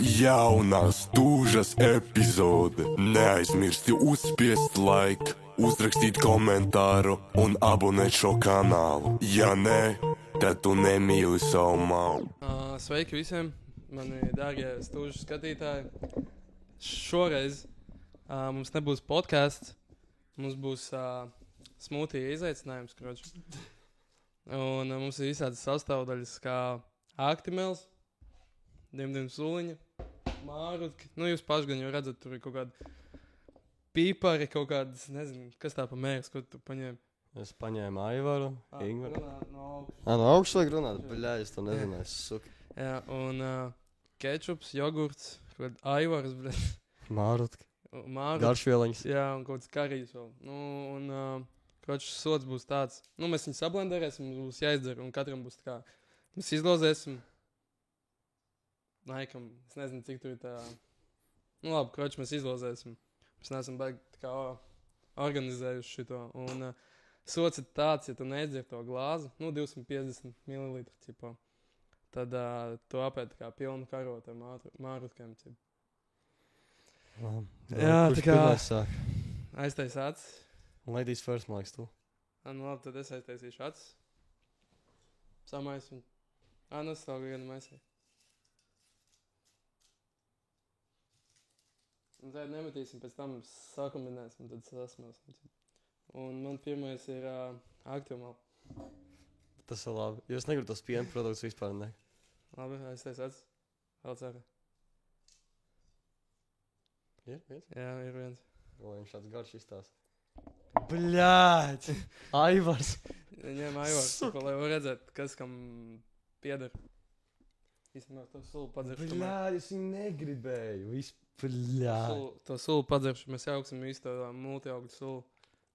Jaunās Dūžas epizode. Neaizmirsti uzspiest like, uzrakstīt komentāru un abonēt šo kanālu. Ja nē, tad tu nemīli savu māmu. Sveiki visiem, mani dārgie Stūžas skatītāji. Šoreiz mums nebūs podcasts, mums būs smūtija izaicinājums, kroči. Un mums ir visādas sastāvdaļas kā Aktimels, Dimdim Suliņa, Mārutki. Nu, jūs paši gan jau redzat, tur ir kaut kādi pīpari, kaut kādas, nezinu, kas tā pa mērs, ko tu paņēmi. Es paņēmu Aivaru, Ingvaru. No augšas. No augšas vajag runāt? Bļā, es to nezināju, suki. Jā, un kečups, jogurts, kaut kāds Aivars, bļā. Mārutki. Garšvieliņas. Jā, un kaut kāds karijas vēl. Nu, un, kročs sods būs tāds. Nu, mēs viņu sablenderēsim, mums būs jāizdzer, un katram būs tā kā. Mēs izlozēsim. Laikam, es nezinu, cik tur ir tā. Nu, labi, kročs mēs izlozēsim. Mēs neesam baigi tā kā organizējuši šito. Un sods ir tāds, ja tu neizdzer to glāzi, nu, 250 ml, ķipā, tad tu apēd tā kā pilnu karotu ar mārutkiem, ķip. Jā, tā kā aiztais acis. Ladies first, man liekas, tu. Nu, labi, tad es aiztaisīšu acis. Samais viņu. Nu, es stāvu vienu maisī. Un tad nemetīsim, pēc tam sakombinēsim, tad sasmēsim. Un man pirmais ir Aktimel. Tas ir labi. Jūs negribat tos piena produktus vispār, ne? Labi, aiztais acis. Vēl cēra. Ir viens? Jā, ir viens. O, viņš tāds garš izstās. Bļāķ! Aivars! Ņem Aivars, lai var redzēt, kas kam pieder. Īstenībā to sulu padzeršu. Bļāķ, es viņu negribēju. Bļāķ. To sulu padzeršu, mēs jauksim visu to multiaugļu sulu.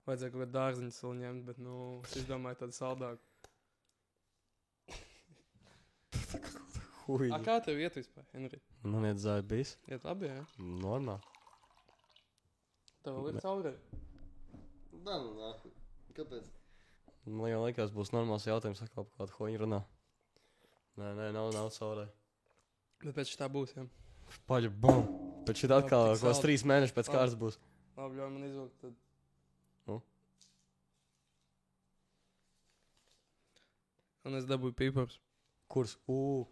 Vajadzēja kaut kādu dārziņu sulu ņemt, bet, nu, es domāju tādu saldāku. Huiņi. Kā tev iet vispār, Henri? Man iet zāja bijis. Iet labi, jā? Normāli. Tev vēl ir caurē? Da, nu, nāku. Kāpēc? Man jau liekas, būs normāls jautājums, atkal par kādu hoņu runā. Nē, nav caurē. Bet pēc šitā būs, jā? Paļa, bum. Pēc šitā atkal kos 3 mēneši pēc kārtas būs. Labi, ļauj man izvilkt, tad. Nu? Un es dabūju pīpars. Kurs?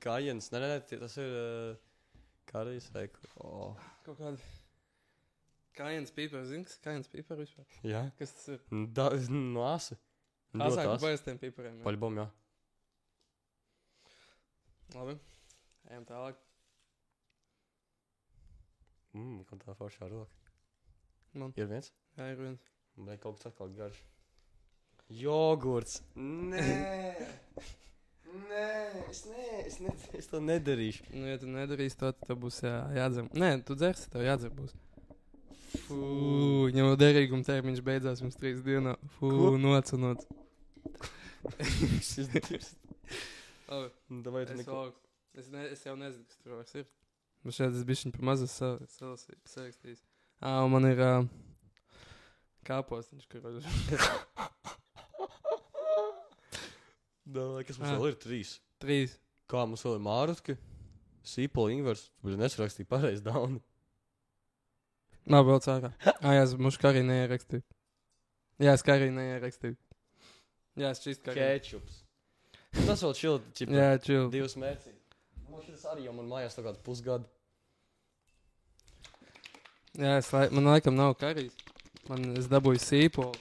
Kājens. Nē, tas ir karijas vai... Kaut kādi... Kājens pīpars, zini, kas kājens pīpar vispār? Jā. Kas tas ir? No asa. Asāk par parastiem pīpariem, jā. Paļa, bum, jā. Labi, ejam tālāk. Kaut tā foršā roka. Man? Ir viens? Jā, ir viens. Vai kaut kas atkal garš? Jogurts! Nē, es to nedarīšu. Nu, ja tu nedarīsi to, tad tev būs jādzer. Nē, tu dzersi, tev jādzer būs. Fū, viņam jau derīguma termiņš beidzās mums 3 dienā. Fū, noc. Labi, es jau nezinu, kas tur vairs ir. Bet šeit es bišķiņ par mazu sarakstījis. Un man ir kāpostiņš, kur vaļu. Kas mums vēl ir? 3. 3. Kā mums vēl ir Mārutki? Sīpola, Ingvars. Tu nesarakstīji pareizi dauni. Nav vēl cārā. Jā, es mušu kā arī neierakstīju. Jā, es kā arī neierakstīju. Jā, es čist kā arī. Kečups. Tas vēl chill, čipa. Jā, chill. 2 mērci. Man šitas arī jau man mājās tā kādu pusgadu. Jā, man laikam nav karijas. Es dabūju sīpolu.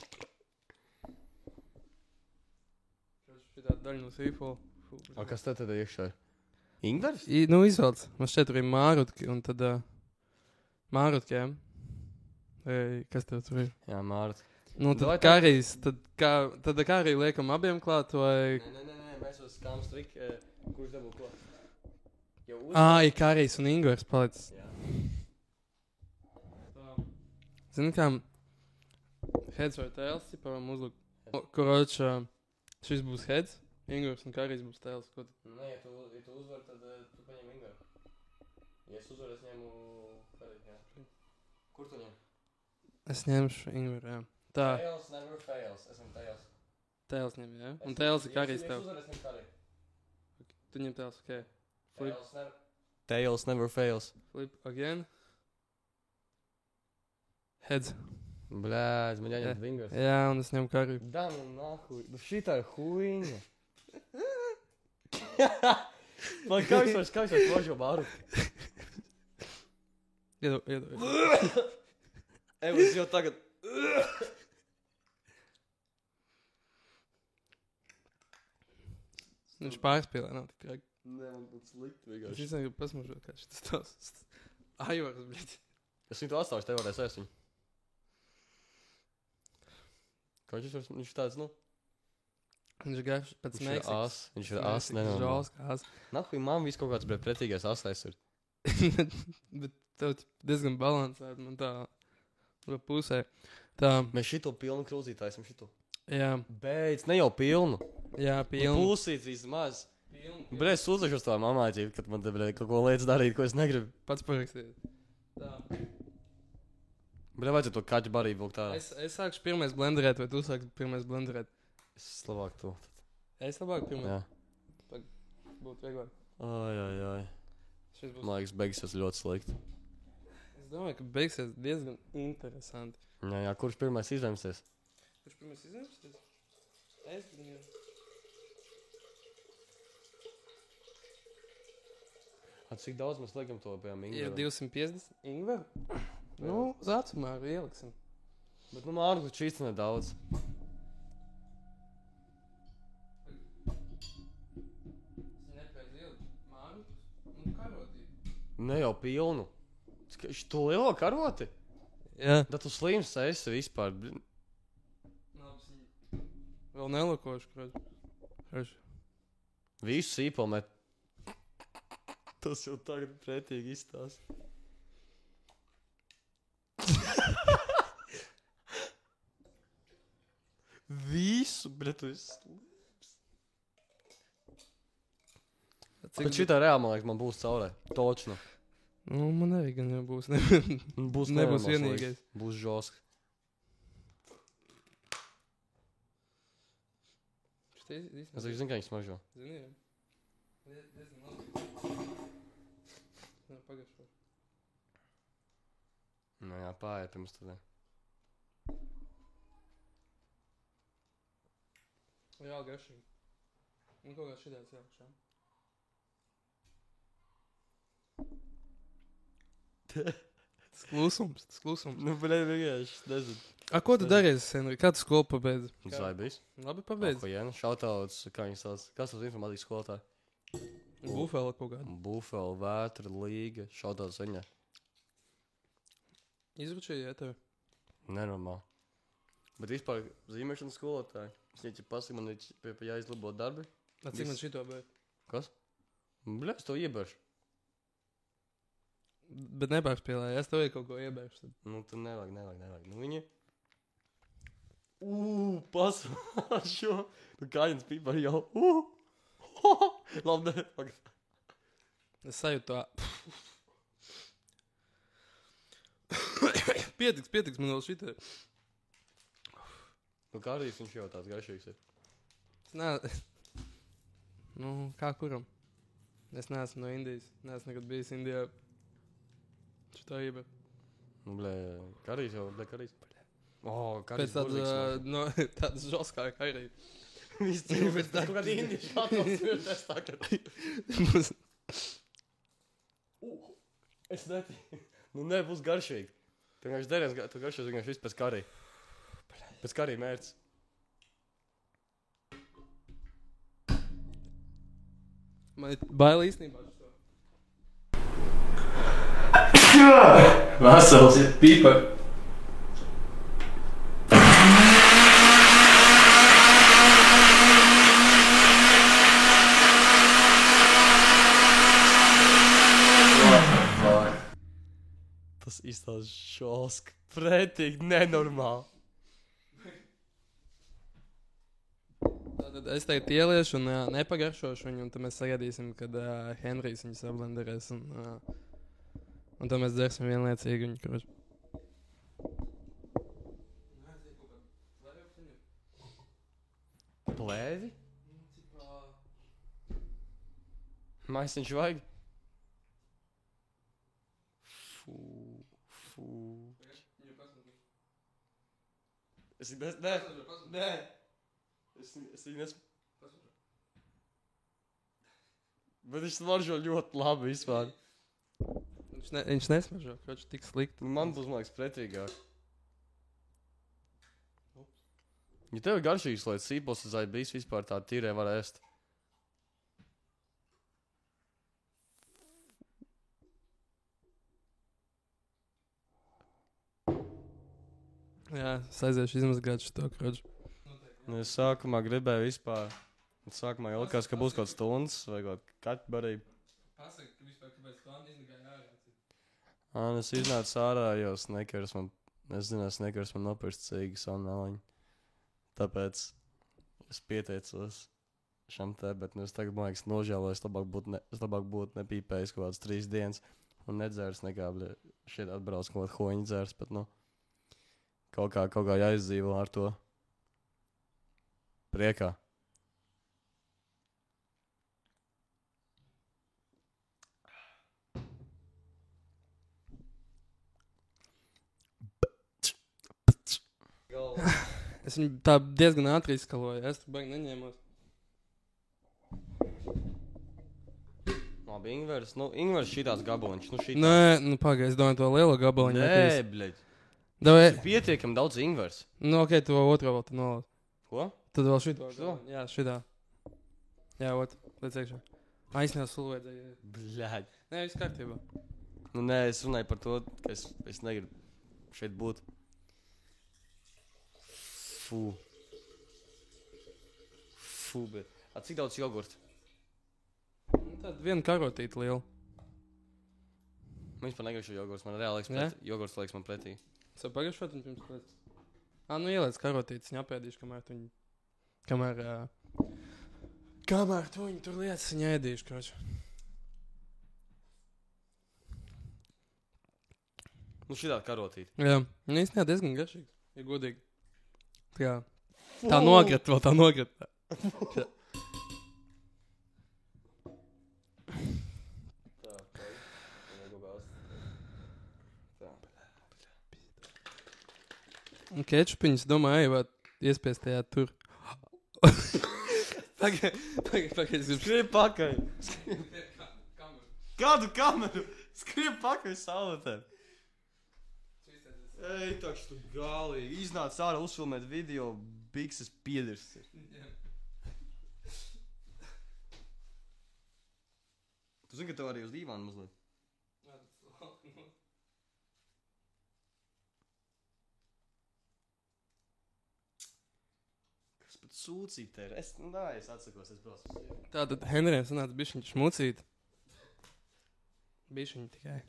Šitā daļa no sīpola. Kas tad iekšā ir? Ingvars? Nu, izvelc. Man šeit tur ir Mārutki un tad Mārutki, jā. Kas tev tur ir? Jā, Mārutki. Nu, tad karijas. Tad kariju liekam abiem klāt vai... Nē, mēs uz skām strik. Kurš dabū ko? Ir karijas un Ingvars palicis. Jā. Zini, kā heads vai tails, ciparam uzlūk. Koroč, šis būs heads, Ingvars un karijas būs tails. Nē, ja tu uzvar, tad tu paņem Ingvaru. Ja es uzvaru, es ņemu kariju, jā. Kur tu ņem? Es ņemšu Ingvaru, jā. Tā. Tails never fails, esam tails. Tails ņem, jā? Un tails ir karijas tev. Es uzvaru, es ņem kariju. Tu ņem tails, ok. Tails never... Tails never fails. Flip again. Heads. Blēdz, man jāņem fingers. Jā, un es ņemu kariju. Da, nu nahuj. Nu šitā ir huīņa. Man kā vispār ložo baru. Iedod. Es jau tagad. Viņš pārspīlē, nav tik traki. Nē, man būtu slikti Es vienkārši. īstenībā gribu pasmažot, kā šitas tās. Ajors, bļaļ. Es viņu to atstāšu, tev varēs ēst viņu. Kā viņš ir tāds, nu? Viņš ir garš pēc Viņš ir Meksikas. as. Viņš ir as, nenormāli. Žāls kā as. Nahuj, man viss kaut kāds pretīgais asais ir. Bet tev diezgan balansēt, man tā pusē. Tā, Mēs šito pilnu krūzītāju esam šito. jā, Beidz, ne jau pilnu. pilnu. Pusīt vismaz. Bļē, es uzlišu uz to mamāķi, kad man te bļē kaut ko lietas darīt, ko es negribu. Pats parakstīt. Tā. Bļē, vajadzētu to kaķu barību vilkt ārā. Es sākšu pirmais blenderēt, vai tu sāksi pirmais blenderēt? Es labāk to. Es labāk pirmais. Jā. Būtu vieglāk. Ai. Šis būs. Man liekas, beigsies ļoti slikti. Es domāju, ka beigsies diezgan interesanti. Jā, kurš pirmais izlemsies? Kurš pirmais izņemsies? Es viņu. Cik daudz mēs liekam to, piemēram, Ir Ingveram? 250 ingveru. Nu, uz acumāru ieliksim. Bet, nu, Mārku, šīs nedaudz. Ne jau pilnu. To lielo karoti? Jā. Da tu slims esi vispār. Vēl nelakošu, kroģi. Visu sīpolu met. Tas jau tagad pretīgi izstās. Visu, bet tu esi slims. Bet šitā reāli, man liekas, man būs caurē. Točno. Nu, man arī gan jau būs. Būs Nebūs nenormāls, vienīgais. liekas. Būs žosks. Es zinu, kā viņi smažo. Zini, jā. Diezgan labi. Pagašo. Nu jā, pāriet pirms tad. Jā, garšīgi. Un kaut kā šitās jākšā. Tas klusums. Nu, bet vienkārši, nezinu. A, ko tu darīsi, Henri? Kā tu skolu pabeidzi? Zaibis. Labi pabeidzi. Apajēna, šautauts, kā viņi sauc. Kas tas informātikas skolotāji? Bufela kaut kāda. Bufela, vētra, līga, šautauts viņa. Izručēji, tevi. Nenormāli. Bet vispār zīmēšanas skolotāji. Es viņai pasaka, man ir jāizlabo darbi. A, cik man šito beidz? Kas? Bļa, es to iebēršu. Bet nepārspīlēji, es tev kaut ko iebēršu. Nu, tu nevajag. Nu, viņi... Pasvāršo. Nu, kāņas pīpar jau... Labi, ne, pagad. Es sajūtu tā. Pietiks man vēl šitā. Nu, kādīs viņš jau tāds garšīgs ir. Es nē... Nu, kā kuram? Es neesmu no Indijas. Neesmu nekad bijis Indijā. Šitā iebēr. Nu, blē, karīs jau, karīs. Pēc tādas žoskā karī. Viss cīm, pēc tā kaut kāda indieša atvalsts virtēs tagad. Es netīju. Nu, nebūs garšīgi. Tu vienkārši dēries, tu garšos vienkārši viss pēc karī. Pēc karī mērķis. Man ir baila īstenībā. Vasals. Pīpa. Tas izstās šosk. Pretīgi nenormāli. Tātad es teikt ieliešu un nepagaršošu viņu, un tad mēs sagaidīsim, kad Henrijs viņu sablenderēs, un tad mēs dzersim vienlaicīgi viņu, kurš. Plēvi? Maisiņš vajag? Es viņu nē. Es viņu Bet viņš smaržo ļoti labi vispār. Viņš nesmaržo, kroči, tik slikti. Man būs, man liekas, pretīgāk. Ja tev ir garšīgs, lai sīpos uz aibīs vispār tā tīrē var ēst. Jā, es aiziešu izmazgāt šo kroči. Es sākumā gribēju vispār. Sākumā jau likās, ka būs kaut stundas vai kaut kaķbarība. Pasaka, ka vispār kāpēc tu iznagāji ārā. Es iznācu ārā, jo Snickers man nopirkt cīgas un neliņu. Tāpēc es pieteicos šam te, bet es tagad, man liekas, nožēloju, es labāk būtu nepīpējis kaut kādas 3 dienas un nedzērs nekā, šeit atbrauc kaut kādu hoņu dzērs, bet, kaut kā jāizdzīvo ar to priekā. Es viņu tā diezgan ātri izskaloju, es tur baigi neņēmos. Labi, Ingvers šitās gabaliņš, Nē, pagaid, es domāju to lielo gabaliņu. Nē, bļeļ. Davai. Pietiekam daudz Ingvers. Ok, tu vēl otro vēl tu nolauzi. Ko? Tad vēl šito. Šo? Jā, šitā. Jā, līdz iekšā. Aizsnēl sulu vajadzēja. Bļaļ. Nē, viss kārtībā. Nē, es runāju par to, ka es negribu šeit būt. Fū, bet. Cik daudz jogurta? Tad viena karotīte liela. Man vispār negribšu jogurts, man reāli liekas jogurts liekas man pretī. Es jau pagašot viņu pirms lietas. Ieliec karotītes, viņa apēdīšu, kamēr tu viņu tur lietas, viņa ēdīšu, kroči. Šitā karotīte. Jā, īstenībā diezgan garšīgs, ja godīgi. Tā nogret vēl, tā nogret. Kečupiņas, domāju, vai iespiest tajā tur. Pagaid. Skrieb pakaļ. Kādu kameru? Skrieb pakaļ saulētēm. Ej, takš tu galīgi. Iznāc ārā uzfilmēt video, bikses piedirs. Tu zini, ka tev arī uz dīvānu mazliet? Kas pat sūcīt te ir? Es atsakos, es braucu uz sievu. Tātad Henrijam sanāca bišķiņš mucīt. Bišķiņ tikai.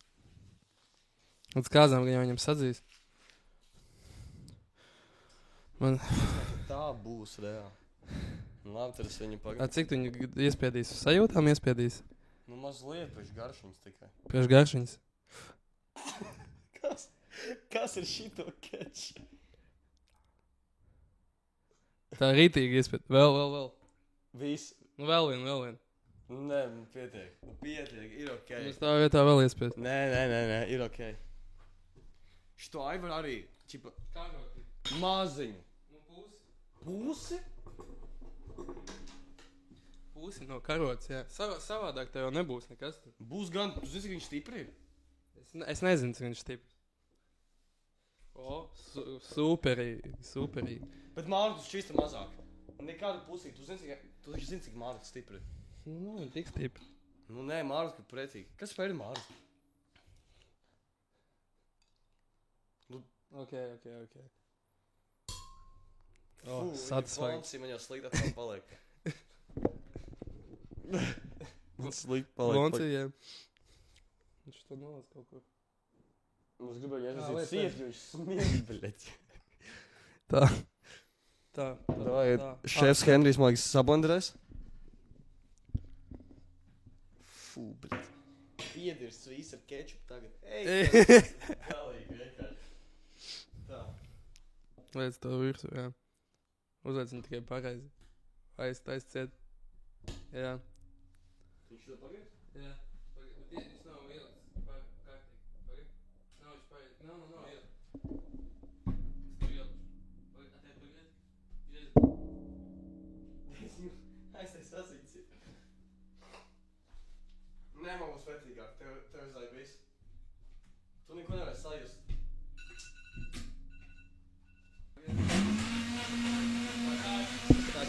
Līdz kāzām, ka jau viņam sadzīs. Tā būs reāli. Labi, tad es viņu pagaidu. Cik tu viņu iespiedīs? Uz sajūtām iespiedīs? Mazliet priekš garšiņas tikai. Priekš garšiņas? Kas ir šito keču? Tā rītīgi iespied. Vēl. Viss. Vēl vien. Nē, pietiek. Ir ok. Mēs tā vietā vēl iespied. Nē, ir ok. Šito aivar arī, čipa, maziņu. Pusi? Pusi no karotes, jā. Savādāk tev jau nebūs nekas. Būs gan, tu zini, cik viņš stipri ir? Es nezinu, cik viņš stipri. Superīgi. Bet Mārcis šķista mazāk. Nekādu pusī, tu zini, cik Mārcis stipri ir. Viņa tik stipri. Nē, Mārcis, ka pretīgi. Kas vēl ir Mārcis? Ok. Satisfakts. Man jau slikti atkal paliek. Man slikti paliek. Lonci, jā. Viņš to nolaz kaut kur. Es gribēju jāsacīt ciet, jo viņš smiegi, bļeķi. Tā. Šefs Henrijs, man liekas, sablenderēs. Fū, bļeķi. Piedirs viss ar kečupu tagad. Galīgi, vienkārši. Tā. Liec to virsu, jā. Uzliec viņu tikai pareizi. Aizciet. Jā. Viņš to pagaid? Jā. Bet viņš nav ielicis kārtīgi. Pagaid. Nav viņš paiet. Nav ielicis. Es to ielicis. Pagaid,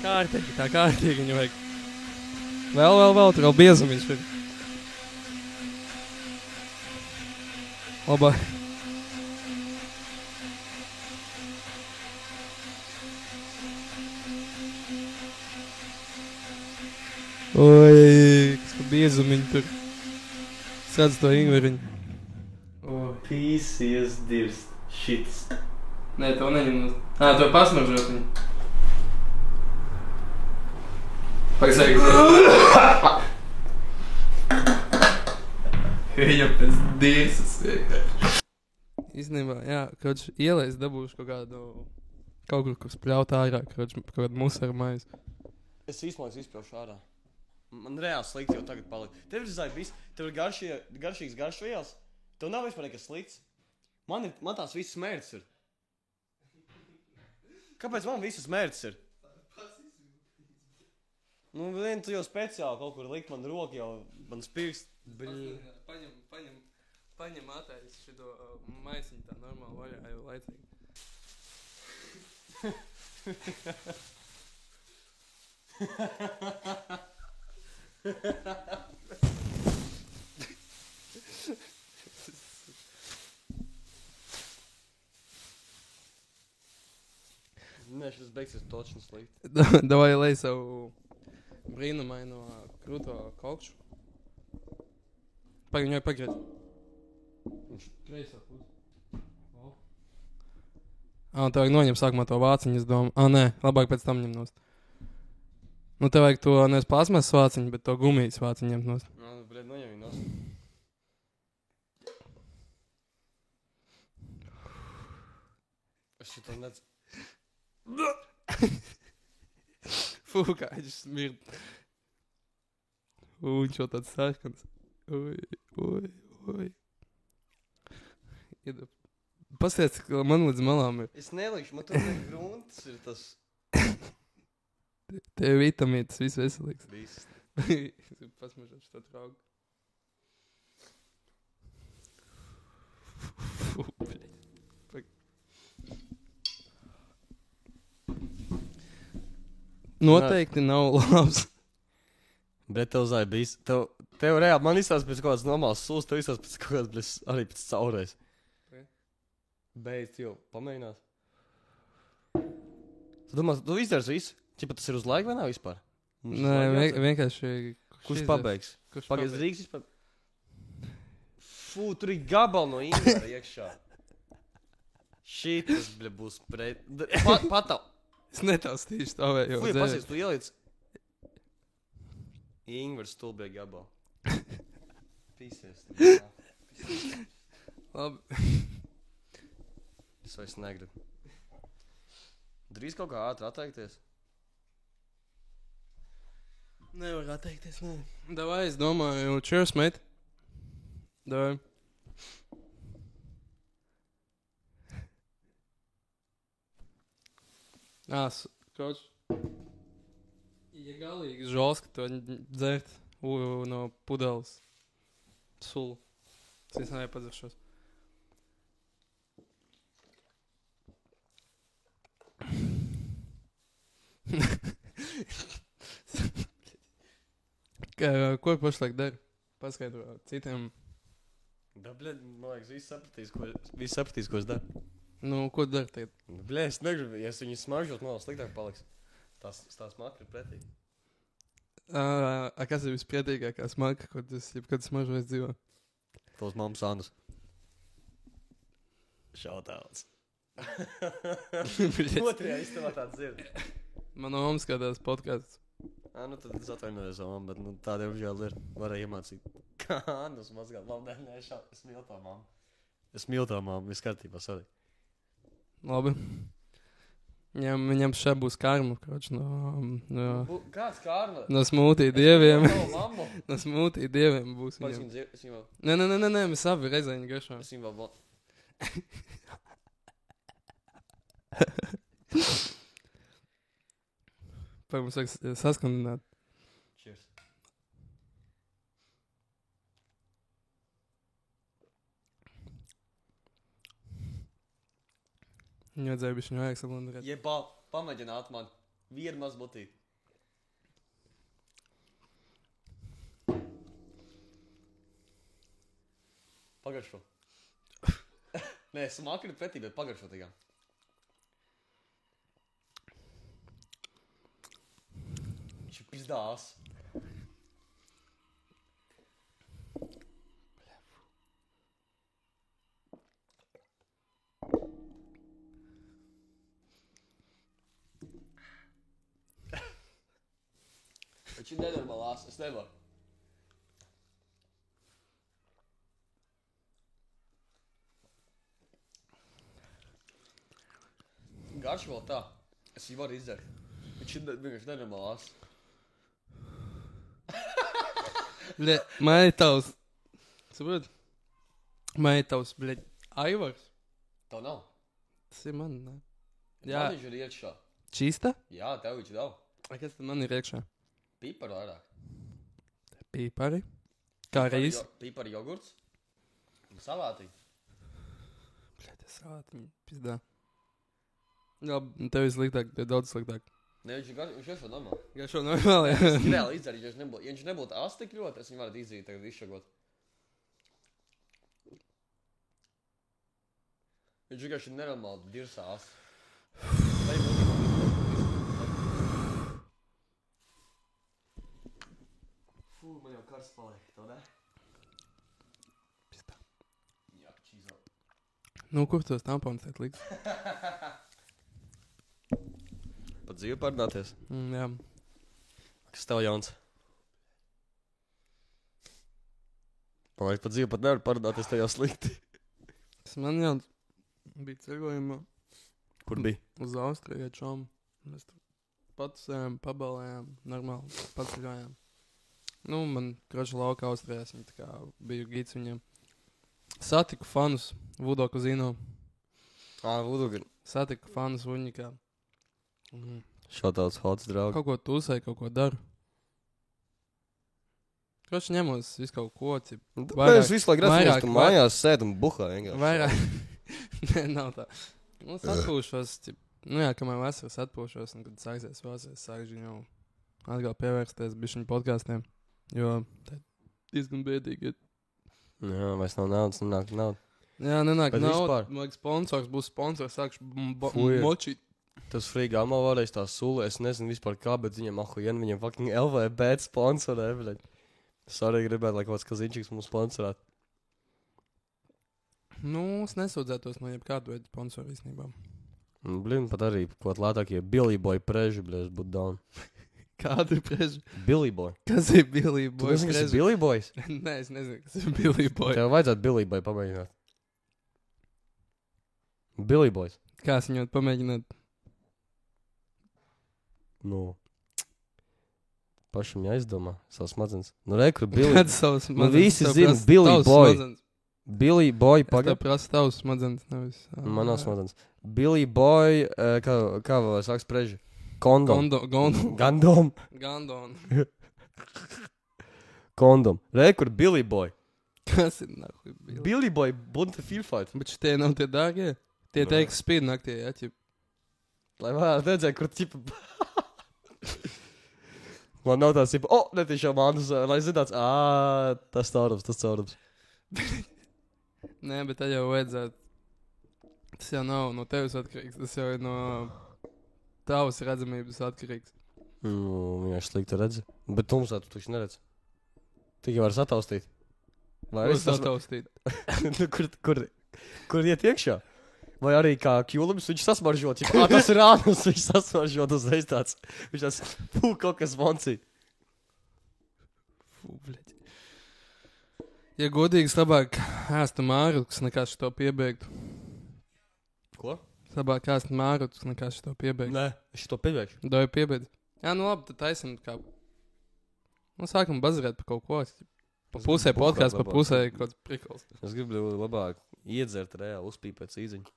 Tā kārtīgi viņu vajag. Vēl, tur vēl biezumiņš ir. Labā. Oi, kas pa biezumiņu tur. Es redzu to ingveriņu. Pīsies dirst. Šits. Nē, to neņem. To pasmaržot viņu. Pagaidzi. Viņa pēc dirsas vienkārši. Īstenībā, jā, kaut ielais dabūšu kaut kur spļaut ārā, kaut kādu musaru maizi. Es īstenībā izspļaušu ārā. Man reāli slikti jau tagad palika. Tev ir zaibis, tev ir garšīgs garšvielas. Tev nav vispār nekas slikts. Man tās visas mērķis ir. Kāpēc man visas mērķis ir? Nu, vien tu jau speciāli kaut kur likt man roku jau, man spirkst. Paņem atēs šito maisiņu tā normāli vaļā jau laicīgi. Nē, šis beigsies točni slikti. Davai lai savu brīnumaino krūto kaukšu. Viņai pagriez. Kreisā pusi. Tev vajag noņemt sākumā to vāciņu, es domāju. Nē, labāk pēc tam ņem nost. Nu, tev vajag to nevis plasmas vāciņu, bet to gumijas vāciņu ņemt nost. Bļed, noņem viņu nost. Es šito nec... Fū, kā viņš smird. Viņš jau tāds sarkans. Oi. Pastiec, ka man līdz malām ir. Es nelikšu, man tur grunts ir tas... Tev vitamītas, viss veselīgs. Viss. Pasmažot šo traugu. Noteikti nav labs. Bet tev zāja bijis. Tev reāli, man izsās pēc kaut kāds normāls sūs, tev izsās pēc kaut kāds arī pēc caurēs. Beidz, jau, pamēģinās. Tu domā, tu izdars visu? Čipa tas ir uz laiku vai nav vispār? Nē, vienkārši... Kurš pabeigs? Kurš Pagaiz drīkst vispār? Fū, tur ir gabali no ingvera iekšā. Šitas, bļa, būs pret... Patav! Es netaustīšu stāvēju. Fū, ja pasies, tu ieliec... Ingvers stulbie gabali. Pīsies. Labi. Es vairs negribu. Drīz kaut kā ātri atteikties? Nevar atteikties, nē. Davai, es domāju, cheers, mate. Davai. Koč. Ja galīgi žols, ka to dzert no pudeles sulu. Es nepadzeršos. Ko pašlaik dari? Paskaidro citiem. Da, bļed, man liekas, visi sapratīs, ko es daru. Nu, ko dari tagad? Bļed, es negribu, ja es viņu smaržot, man vēl sliktāk paliks. Tās maka ir pretīgi. Kas ir visprietīgākā smaka, kad smaržojas dzīvā? Tos mammas Andus. Šautauts. Otrajā istabā tāds ir. Man mamma skatās podcasts. Nu tad es atvainojos mammu, bet tādiem žēl ir. Varēja iemācīt. Kā Andus mazgāt. Nē, es mīlu tā mammu. Es mīlu tā mammu, viss kārtībā, sorry. Labi. Viņam šeit būs karma, kroč, Kāds karma? No smūtī dieviem. Mammu. No smūtī dieviem būs viņam. Nē, mēs abi reizēņi garšām. Es viņu vēl... Pag mums vajag saskandināt. Cheers. Viņu vajadzēja bišķiņu vajag salundrēt. Jebā, pamēģināt man. Vienu maz butīt. Pagaršo. Nē, smaka ir pretī, bet pagaršo tikai. Viņš ir pizdās. Viņš ir nenormālās, es nevaru. Garš vēl tā, es viņu varu izdzert. Viņš ir vienkārši nenormālās. Bļa, maitavs. Saprot? Maitavs, bļa, Aivars. Tev nav? Tas ir man, ne? Jā. Man viņš ir iekšā. Čista? Jā, tev viņš nav. A, kas tad man ir iekšā? Pīpari vairāk. Pīpari. Kā reiz. Pīpari jogurts. Un salātiņi. Bļa, tas salātiņi, pizdā. Jā, tev ir sliktāk, tev daudz sliktāk. Ne, viņš ir normāli. Garšo normāli, jā. Es reāli izdaru, ja viņš nebūtu asti tik ļoti, es viņu varētu izdzīt, tagad izšagot. Viņš vienkārši ir nenormāli dirsā asti. Fū, man jau karsts paliek, to ne? Pizdā. Jā, čīzo. Nu, kur tos tampons tēt likt? Pat dzīvi pārdāties? Jā. Kas tev jauns? Palaiž pat dzīvi pat nevar pārdāties, tev jau slikti. Tas man jau bija ceļojumā. Kur bija? Uz Austriju čom. Mēs tur patusējām, pabalējām, normāli paceļojām. Nu, man kroči lauka Austrijās, viņi tā kā biju gids viņiem. Satiku fanus Vudo Kuzino. Vudu. Satiku fanus Vuņikā. Šāds hots draugi. Kaut ko tūsēju, kaut ko daru. Kroči ņemos visu kaut ko, cip. Mēs visu laiku redzam, tu mājās sēd un buhā vienkārši. Vairāk. Nē, nav tā. Nu, es atpūšos, cip. Nu jā, kamēr vasaras atpūšos, un kad sāksies vasaras, sākšu jau atkal pievērsties bišķiņu podkāstiem. Jo tā diezgan bēdīgi. Jā, vairs nav naudas, nenāk nauda. Jā, nenāk Bet nauda. vispār? Man sponsors būs sponsors, sākšu Fuj. močīt. Tas frīga amā varēs tā sula, es nezinu vispār kā, bet viņam ahujien, viņam fucking LVB sponsorē, bļaļ. Es arī gribētu, lai kaut kāds kaziņčiks mums sponsorētu. Nu, es nesūdzētos no jebkādu veidu sponsoru īstenībā. Blin, pat arī kaut lētākie Billy Boy preži, bļaļ, es būtu down. Kādu prežu? Billy Boy. Kas ir Billy Tu Boy nezini, kas ir prežu? Billy Boys? Nē, es nezinu, kas ir Billy Boy. Tev vajadzētu Billy Boy pamēģināt. Billy Boys. Kā es viņu pamēģināt? Nu, pašam jāizdomā savas smadzenes. Nu, re, kur Billy... Kāds savs Nu, visi zina, Billy Boy. Billy Boy, Es tev pagad. prasu tavs smadzenes, nevis. Man nav smadzenes. Billy Boy, kā vēl sāks preži? Kondom. Gandom. Gandon. Kondom. Re, kur Billy Boy. Kas ir nahuj Billy? Billy Boy, bunta filfait. Bet šitie nav tie dārgie? Tie Nē. teiks spīd naktī, jā, ķip. Lai varētu redzēt, kur tipa... Man nav tāds tipa, netiešām mānus, lai zināts, tas caurums. Nē, bet tad jau vajadzētu. Tas jau nav no tevis atkarīgs, tas jau ir no tavas redzamības atkarīgs. Vienkārši slikti redzi. Bet tu mums tu taču neredzi. Tikai var sataustīt. Vai Ko viss tas... sataustīt? Nu, kur iet iekšā? Vai arī kā kjūlums viņš sasmaržot? Ja tas ir ānus, viņš sasmaržot uzreiz tāds. Viņš tāds, kaut kas voncī. Fū, bļeķi. Ja godīgi, labāk ēstu mārutus, nekā šito piebeigtu. Ko? Labāk ēst mārutus, nekā šito piebeigtu. Nē, es to piebeigšu. Doju piebeidz. Jā, nu labi, tad taisim kā... Nu, sākam bazarēt par kaut ko. Pa pusē podkāsts, pa pusē kaut kāds prikals. Es gribu labāk iedzert reāli, uzpīpēt īziņu.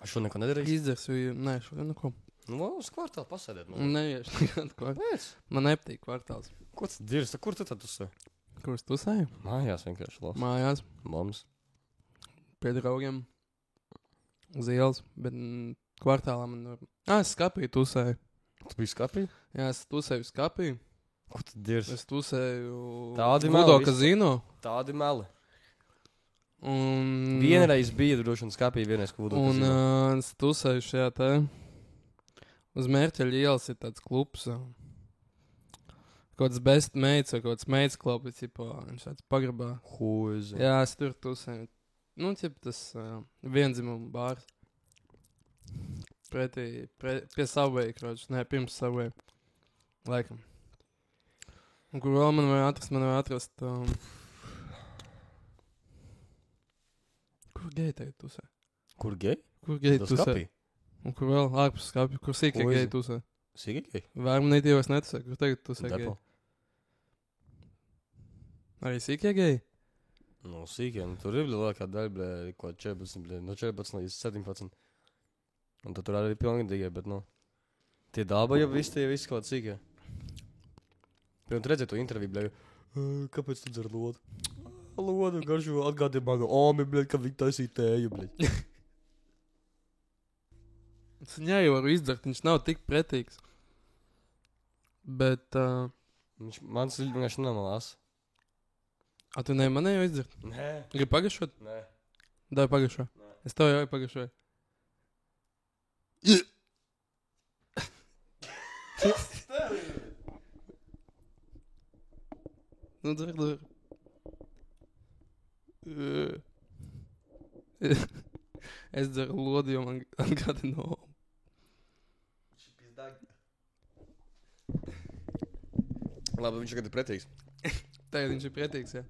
Šo neko nedarīšu? Izdzers, jo... Nē, šo neko. Nu, uz kvartālu pasēdēt. Neiešu nekādu kvartālu. Nēc. Man nepatīk kvartāls. Ko tas dirs? Kur tu tad uzsē? Kur es tusēju? Mājās vienkārši labs. Mājās, Mums. pie draugiem. Uz ielas, bet Kvartālā man ir. Es skapīju tusēju. Tu biji skapī? Jā, es tusēju skapīju. Ko tu dirzi? Es tusēju Tādi Vudo meli, kazino. Tādi meli. Un... Vienreiz bija droši un skapī, vienreiz kudu. Un es tusēju šajā te. Uz Mērķeļa ielas ir tāds klubs. Kaut kāds best mates vai kaut kāds mates klubs, viņš tāds pagrabā. Huizi. Jā, es tur tusēju. Nu, tas viendzimumu bārs. Pie Subway, kroč. Nē, pirms Subway. Laikam. Un kur vēl man vajag atrast? Man vajag atrast... Kur geji tagad tusē? Kur gej? Kur geji Tu tusē? skapī? Un kur vēl ārpus skapja? Kur sīkie Ko geji izi? tusē? Sīgi gej? Vērmanīti jau es netusē. Kur tagad tusē geji? Depo. Arī sīkie geji? Nu, sīkiem. Tur ir lielākā daļa, blē, ko 14, blē, no 14 līdz 17. Un tad tur arī pilngadīgie, bet, nu. Tie daba jau visi kaut sīkie. Piemēram, tu redzēji to interviju, blē, kāpēc tu dzer lodu? Lodu garšo atgādīja manu omi, blē, ka viņi taisīja tēju, blē. Es viņai jau varu izdzert, viņš nav tik pretīgs. Bet, Mans vienkārši nemalās. tu nemanēji jau izdzert? Nē. Gribu pagašot? Nē. Dai pagašo. Nē. Es tev jau pagašoju. Nu, dzer. Es dzeru lodu, jo man gadi no. Labi, viņš tagad ir pretīgs. Tagad viņš ir pretīgs, jā.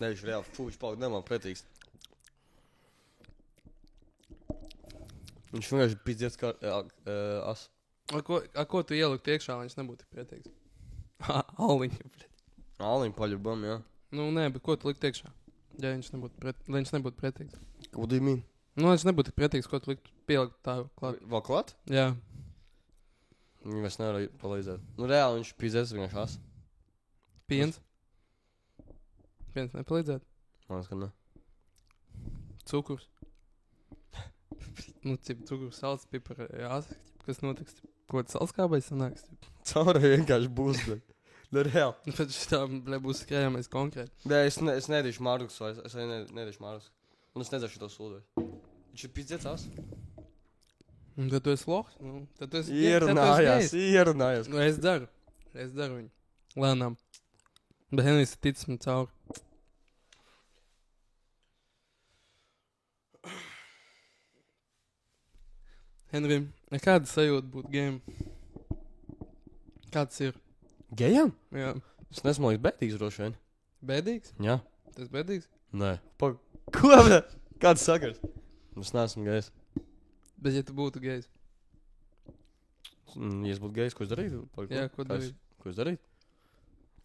Nē, viņš reāli, viņš palika nemā pretīgs. Viņš vienkārši pizdies kā as. Ko tu ielikt iekšā, lai viņš nebūtu tik pretīgs? Aliņu, bļet. Aliņu paļubam, jā. Nu, nē, bet ko tu likt iekšā? Ja viņš nebūtu pretīgs. Ko do you mean? Nu, viņš nebūtu tik pretīgs, ko tu likt pielikt tā klāt. Vēl klāt? Jā. Viņu vairs nevar palīdzēt. Nu, reāli viņš pizdies vienkārši as. Piens. Piens nepalīdzētu. Man liekas, ka ne. Cukurs. Nu, cukurs, salds, pipara, jāsaka, kas notiks. Ko tas salskābais sanāks? Caurē vienkārši būs, bet. Nu, reāli. Pēc šitā, būs skrējāmies konkrēti. Nē, es nedīšu Mārgus, vai es nedīšu Mārgus. Un es nedzēšu to sūdu. Viņš ir pizdies as. Un tad tu esi lohs? Nu, tad tu esi Ierunājās. Nu, es daru viņu. Lēnām. Bet Henrijs ir ticis man cauri. Henrijam, kāda sajūta būt gejam? Kāds ir? Gejam? Jā. Es nesmu līdz bēdīgs droši vien. Bēdīgs? Jā. Tas bēdīgs? Nē. Ko, bē? Kāds sakars? Es neesmu gejs. Bet ja tu būtu gejs? Ja es būtu gejs, ko es darītu? Jā, ko darīt? Ko es darītu?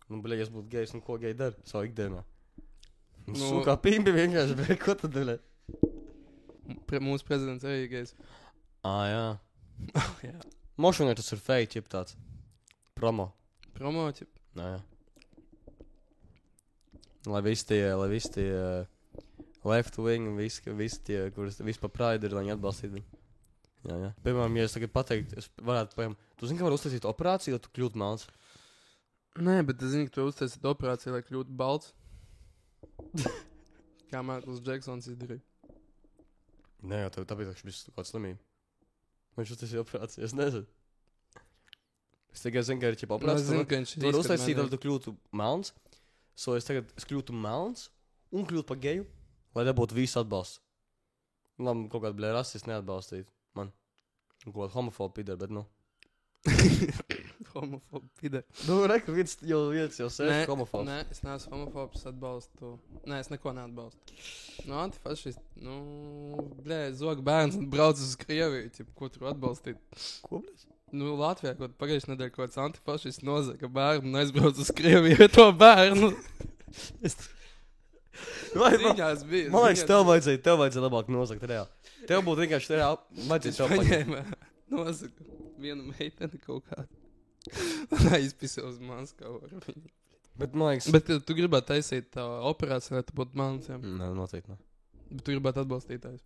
Nu, bļē, ja es būtu gejs, nu ko geji dara savā ikdienā? Nu, Nu- sūkā pīmbi vienkārši, bļē, ko tad, bļē? Mūsu prezidents arī gejs. Jā. Jā. Mošanai tas ir fake, jeb tāds. Promo. Promoķi. Jā. Lai visi tie left wing, visi tie, kurus vispār pride ir, lai viņi atbalstītu viņu. Jā. Piemēram, ja es tagad pateiktu, es varētu, piemēram, tu zini, ka var uztaisīt operāciju, lai tu kļūtu melns? Nē, bet es zinu, ka tu uztaisīt operāciju, lai kļūtu balts. Kā Michaels Jacksons izdarīja. Nē, jau tev tāpēc, ka viņš bija kaut slimība. Viņš uztaisīja operāciju, es nezinu. Es tikai zinu, ka ir ķipa Nu, es operācija. zinu, ka viņš Tu vari uztaisīt, lai tu kļūtu melns. Es kļūtu melns un kļūtu par geju, lai dabūtu visu atbalstu. Labi, kaut kādu, blē, rasistu neatbalstītu man. Un kaut kādu homofobu pidar, bet, nu. Homofobu pide. Nu, reku, viens jau sēž homofobs. Nē, es neesmu homofobs, atbalstu. Nē, es neko neatbalstu. Nu, antifašisti, zog bērns un brauc uz Krieviju, ko tur atbalstīt. Ko, blē? Nu, Latvijā kaut pagājušajā nedēļā kaut kāds antifašists nozaga bērnu un aizbrauc uz Krieviju ar to bērnu. Ziņās bija. Man liekas, tev vajadzēja labāk nozagt reāli. Tev būtu vienkārši reāli, vajadzēja tev paņemt. Paņēma nozaga vienu meiteni kaut kādu. Un aizpisa uz Maskavu ar viņu. Bet, man liekas... Bet tu gribētu taisīt operāciju, lai tu būtu melns, jā? Nē, noteikti, nē. Bet tu gribētu atbalstītājs.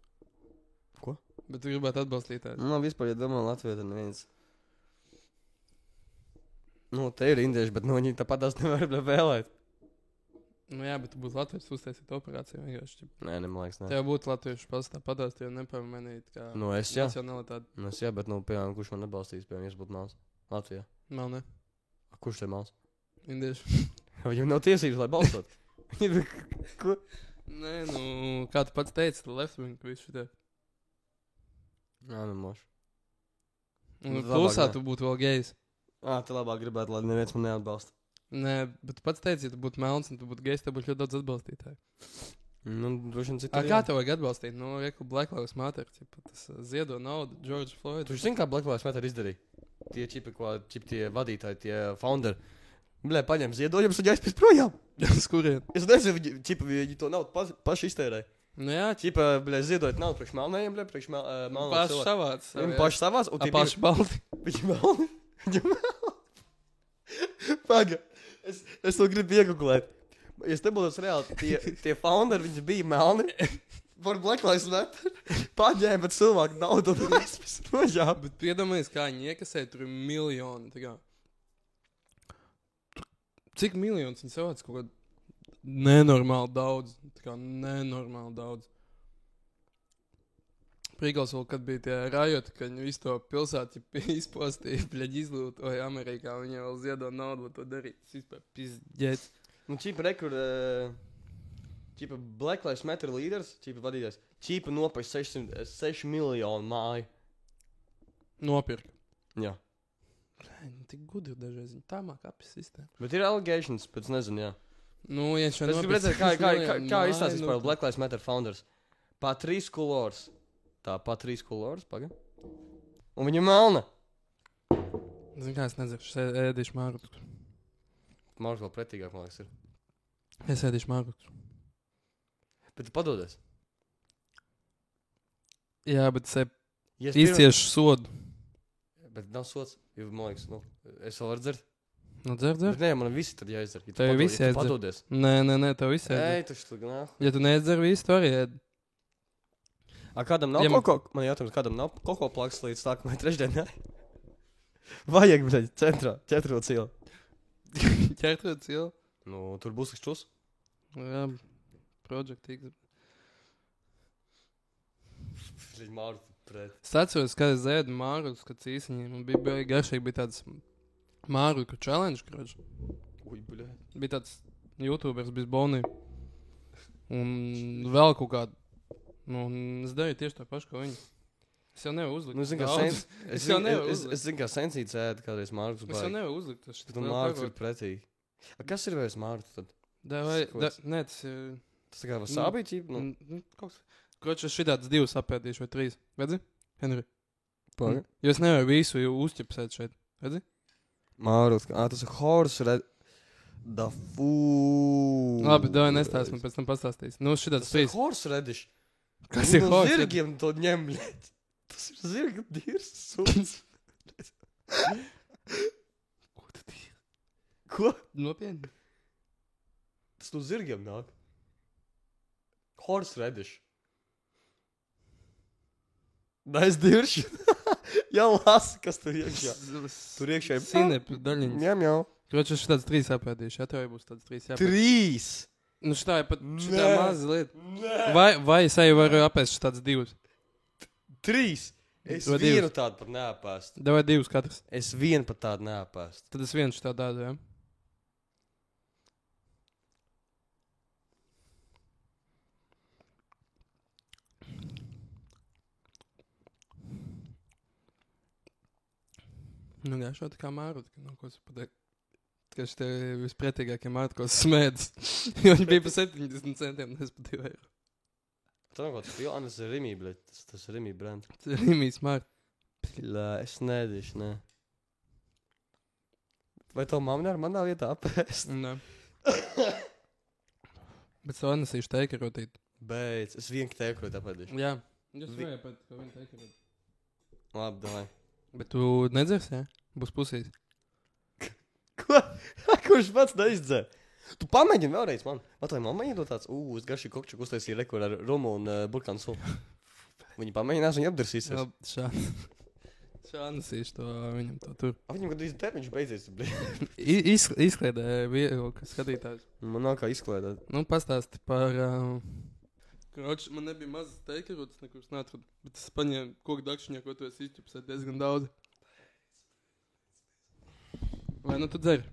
Ko? Bet tu gribētu atbalstīt tās. Man vispār, ja domā Latvijā, tad neviens. Nu, te ir indieši, bet viņi tāpat tās nevar vēlēt. Nu jā, bet tu būtu Latvijas uztaisīt operāciju vienkārši. Nē, man liekas, ne. Tev būtu latviešu pats tāpat, jo nepamanīt, kā Nu, es jā. nacionalitāte. Nu, es jā, bet, nu, piemēram, kurš man atbalstīs, piemēram, ja es būtu mals? Latvijā. Nav ne. Kurš te mals? Indieši. Viņam nav tiesības, lai balstot. Ko? Nē, nu, kā tu pats teici, left wing, visu šitie. Jā, nu, moši. Un Labāk klusā ne. tu būtu vēl gejs. Tu labāk gribētu, lai neviens man neatbalsta. Nē, bet tu pats teici, ja tu būtu melns un tu būtu gejs, tev būtu ļoti daudz atbalstītāju. Nu, droši vien citu. Kā tev vajag atbalstīt? Nu, Reku Black Lives Matter, tas ziedo naudu, George Floyd. Tu zini, kā Black Lives Matter izdarīja? Tie čipi, tie vadītāji, tie founderi. Blē, paņem ziedojumus un jāizpēc projām. Uz kurien? Es nezinu, viņi to naudu paši iztērē. Nu jā, Čipa, blē, ziedojot naudu priekš melnējiem, blē, priekš melnējiem paši cilvēkiem. savāds. Viņi paši savās, un A paši balti. Viņi melni. Viņi melni. Paga, es to gribu iegooglēt. Ja es nebūtu reāli, tie founderi, viņi bija melni. Par Black Lives Matter. Paņēma cilvēku naudu un aizpēc projām. Bet piedomājies, kā viņi iekasēja, tur ir miljoni. Tā kā. Cik miljonus viņi savāc? Kaut kā nenormāli daudz. Tā kā nenormāli daudz. Prīgals vēl, kad bija tie rajoti, kad viņi visu to pilsētu izpostīja, bļaģi izlūtoja Amerikā, viņi vēl ziedo naudu, lai to darītu. Tas vispār pizģēts. Nu, čipa rekur, čipa Black Lives Matter līderis, čipa vadītājs, čipa nopēc 6 miljonu māju. Nopirka. Jā. Blēņ, tik gudri dažreiz. Viņi tā māk apis sistēmu. Bet ir allegations, pēc nezinu, jā. Nu, ja viņš Es gribu redzēt, kā izstāstīs par Black Lives Matter founders. Patrīs Kulors. Tā, Patrīs Kulors, paga. Un viņa melna. Zini, kā es nezinu, es ēdīšu mārgutus. Mārks vēl pretīgāk, man liekas, ir. Es ēdīšu mārgutus. Bet tu padodies. Jā, bet es Ja izciešu sodu. Bet nav sots, jo, man liekas, nu, es vēl varu dzert. Nu, dzer. Bet nē, man visi tad jāizdzer. Ja tu Tev visi ja tu jāizdzer. padodies. Nē, tev viss ēd. Ej, tu šitā ganā. Ja tu neaizdzer visu, tu arī ēd. Kādam nav Ja man- man jautājums, kādam nav koko plaks līdz tākamai trešdienai? Vajag, bļaļ, centrā, ķetro cielu. Ķertot cilu. Nu, tur būs kas čus. Jā, Project X. Bļaļ, Mārtu pret. Es atceros, kad es ēdu mārgutus, kad cīsiņi. Man bija garšīgi, bija tāds mārgutu challenge, kroč. Uj, bļaļ. Bija tāds YouTubers, bija Bonnie. Un vēl kaut kādu. Nu, un es darīju tieši tā pašu, kā viņi. Es jau nevaru uzlikt. Nu, zinu, kā daudz. es jau nevaru zinu, es zinu, kā sensīts ēd kādreiz Mārtus Es jau baigi. nevaru uzlikt. Tas Tu Mārtus ir pretīgi. Kas ir vairs Mārtus tad? Nē, tas ir... Tas tā kā wasabi ķīp? Nu, Kroč, es šitāds 2 apēdīšu vai 3. Redzi? Henry. paga. Jo es nevaru visu uzķipsēt šeit. Redzi? Mārtus, tas ir horse red. Da fū. Labi, davai nestāst, man pēc tam pastāstīs. Nu, šitāds Tas ir 3. horse rediš. Kas ir horse? Zirgiem to ņem, bļaļ. Tas ir zirga dīrs suns. Ko tad ir? Ko? Nopietni. Tas no zirgiem nāk. Horse rediš. Nais dirši. Jā, lasi, kas tur iekšā. Tur iekšā ir Sinepi daļiņas. Ņem jau. Kroč, es šitāds 3 apēdīšu. Jā, tev jau būs tāds 3 jāpēd. 3. Nu, šitā ir pat šitā Nē. maza lieta. Nē. Vai es arī varu apēst šitāds 2? 3. Es Vai vienu divas? tādu par neapēstu. Davai 2 katrs. Es vienu par tādu neapēstu. Tad es vienu šitā dādu, jā. Nu, gājušā tā kā mārut, ka nav ko pateikt. Ka šitie vispretīgākie mārut, ko smēdz. Jo viņi bija pa 70 centiem, nes pa 2 eiro. Tā nav kaut kas pilns, tas ir Rimī, bļaļ. Tas ir Rimī brand. Tas ir Rimijs mārut. Lā, es nedīšu, ne. Vai tev mamma nevar manā vietā apēst? Nē. Bet es nesīšu teikarotīt. Beidz, es vienu teikrot apēdīšu. Jā. Jūs vajag pat, ka viņi teikarot. Labi, davai. Bet tu nedzers, jā? Būs pusīs. Ko? Kurš pats neizdzē? Tu pamēģini vēlreiz man. Vai mamma iedod tāds, es garšīgi kokčuku uztaisīju rekur ar rumu un burkānu sulu. Viņi pamēģinās, viņi apdarsīsies. Šānasīšu to viņam to tur. Viņam gadu termiņš beidzies. Izkliedēja skatītājs. Man nav kā izkliedēt. Nu, pastāsti par... Kroč, man nebija mazas teikerotas, nekurš neatradu. Bet es paņēmu koku dakšiņā, ko tu esi izķupsēt diezgan daudz. Vai nu tu dzeri?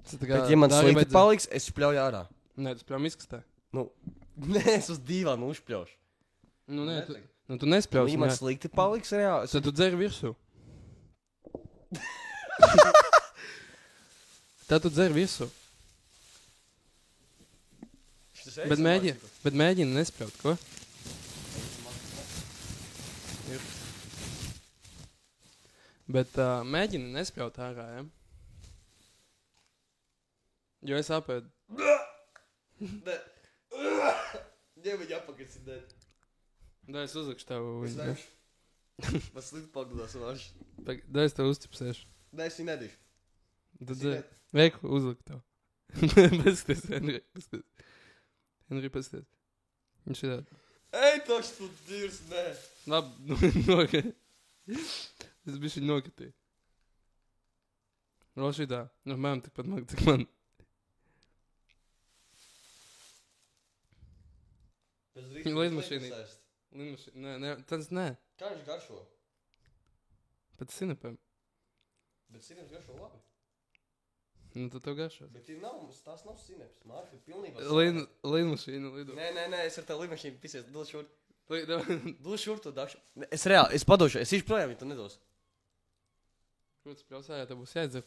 Bet, ja man slikti paliks, es špļauju ārā. Nē, tu spļaujam izkastē. Nu, nē, es uz divām uzšpļaušu. Nu, nē, tu nespļausi. Ja man slikti paliks, reāli. Tad tu dzeri virsū. Tad tu dzeri virsū. Bet mēģini nespļaut, ko? Bet mēģini nespļaut ārā, ja? Jo es apēdu. Nē. Ņem apakaļ, nē. Da, es uzlikšu tev viņu. Man slikti pagudās vārši. Da, es tev uzķipsēšu. Nē, es viņu nedīšu. Tad veiku uzliku tev. Pasties, Henri, pasties. Henri, pasties. Viņš ir tāda. Ej, toks tu divs, nē. Labi, nokrīt. Es bišķi nokritīju. Vēl šitā. No mēm tikpat māk, cik man. Lidmašīnī. Nē, tas nē. Kā viņš garšo? Pēc sinepēm. Bet sineps garšo labi. Nu, tad tev garšo. Bet tās nav sineps. Mārka ir pilnībā. Lidmašīna lido. Nē, es ar tev lidmašīnu pisies. Dod šur. Dod šur to dakšu. Es reāli, es padošu. Es īši projām, ja tu nedos. Protams, prausājā, tev būs jāiedzer.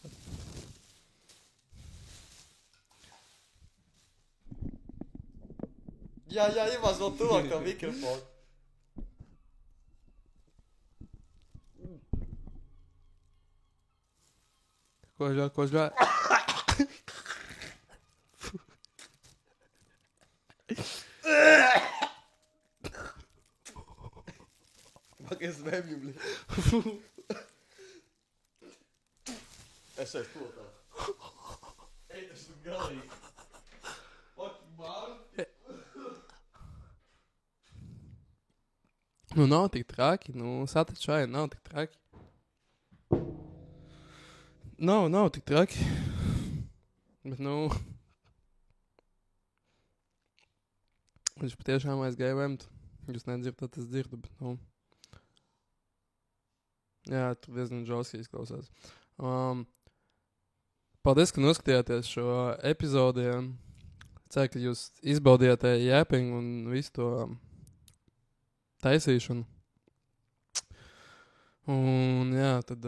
Jā, iemās vēl tuvāk tā mikrofonu. Ko žēl? Pagaidzi mēmju, bļi. Es esmu plotā. Ej, tas ir galīgi. Fucking māru. Nu, nav tik traki. Nu, satačāji, nav tik traki. Nav tik traki. Bet, nu... Viņš patiešām aizgāja vemt. Jūs nedzirdat, es dzirdu, bet, nu... Jā, tu diezgan žauski izklausās. Paldies, ka noskatījāties šo epizodi. Ceru, ka jūs izbaudījāt jēpingu un visu to taisīšanu. Un jā, tad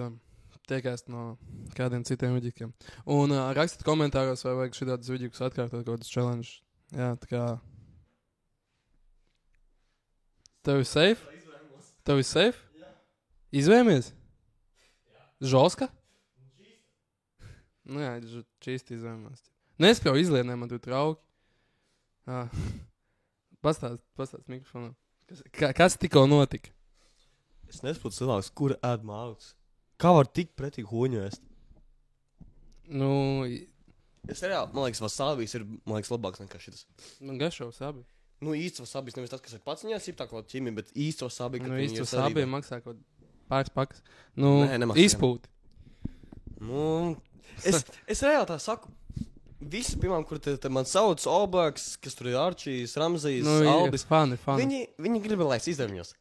tiekās no kādiem citiem vidīkiem. Un rakstiet komentāros, vai vajag šitādus vidīkus atkārtot, kaut kādus challenge. Jā, tā kā... Tev ir safe? Tev ir safe? Jā. Izvēmies? Jā. Žoska? Nu jā, čīsti izvēmās. Nespēju izlienē, man tu trauki. Pastāst mikrofonā. Kas tikko notika? Es nesaprotu cilvēks, kura ēd māgus. Kā var tik pretīgi hoņu ēst? Nu... Es reāli, man liekas, vasābijas ir, labāks nekā šitas. Man garšo vasābi. Nu, īsts vasābijas, nevis tas, kas ir pats viņās, tā kā ķimi, bet īsts vasābija. Nu, īsts vasābija maksā kaut pāris pakas. Nu, izpūti. Nu, es reāli tā saku. Visi, piemēram, kur te man sauc Oblaks, kas tur ir Arčijs, Ramzijs, nu, Albis. Fani. Viņi gribēja, lai es izdevu viņos.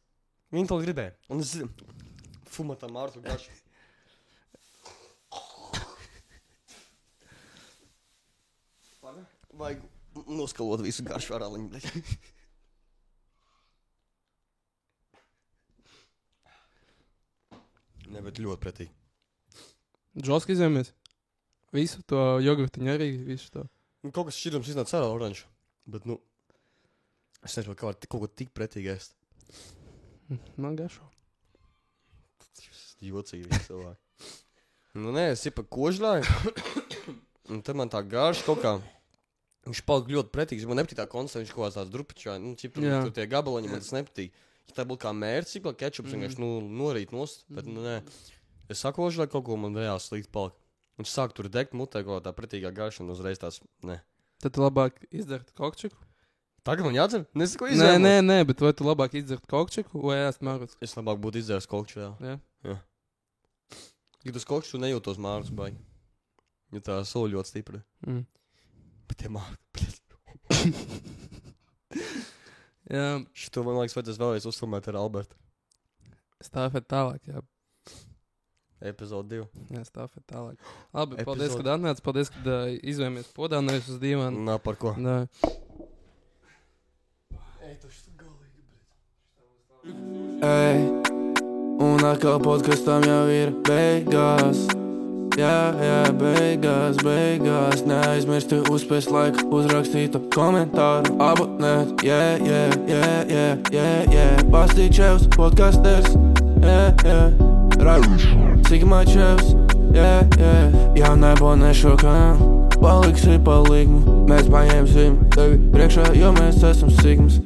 Viņi to gribēja. Un es fumatā mārtu garšu. Vajag noskalot visu garšu ar aliņu. Ne, bet ļoti pretīgi. Džoski izvēmies. Visu to jogurtiņu arī, visu to. Nu, kaut kas šķirums iznāca ar oranžu. Bet, nu, es nezinu, kā var kaut ko tik pretīgi ēst. Man garšo. Jocīgi visi cilvēki. Nu, nē, es ipa kožļāju. Un tad man tā garša kaut kā... Viņš palika ļoti pretīgs. Man nepatīk tā konstanta, viņš kaut kāds tāds drupičā. Nu, tur tie gabaliņi, man tas nepatīk. Ja tā būtu kā mērķis, cipla kečups, vienkārši, norīt nost. Bet, nu, nē. Es sakošu, lai kaut ko man reāli slikti palika. Viņš sāk tur degt mutē kaut tā pretīgā garša un uzreiz tās, ne. Tad labāk izdarīt kokčiku? Tagad man jādzer? Nesaku izdzēru. Nē, bet vai tu labāk izdzert kokčiku vai ēst mārus? Es labāk būtu izdzērs kokču vēl. Jā. Kad uz kokču tu nejūtos mārus baigi. Jo tā soli ļoti stipri. Bet tie mārus. Jā. Šito man liekas, vajadzēs vēlreiz uzfilmēt ar Albertu. Stāfēt tālāk, jā. Epizode 2. Jā, stāfēt tālāk. Labi, paldies, kad atnāc. Paldies, kad izvēmies podānēs uz dīvānu. Nā, par ko? Nā. Ej, un atkal podkastam jau ir beigās. Jā, beigās. Neaizmirsti uzspiest laiku, uzrakstītu komentāru, abonēt. Bastīt čevs, podkasters. Sigma čevs. Jā, nebonē šo kanālu. Paliksi pa līgumu. Mēs paņemsim tevi priekšā, jo mēs esam Sigmas.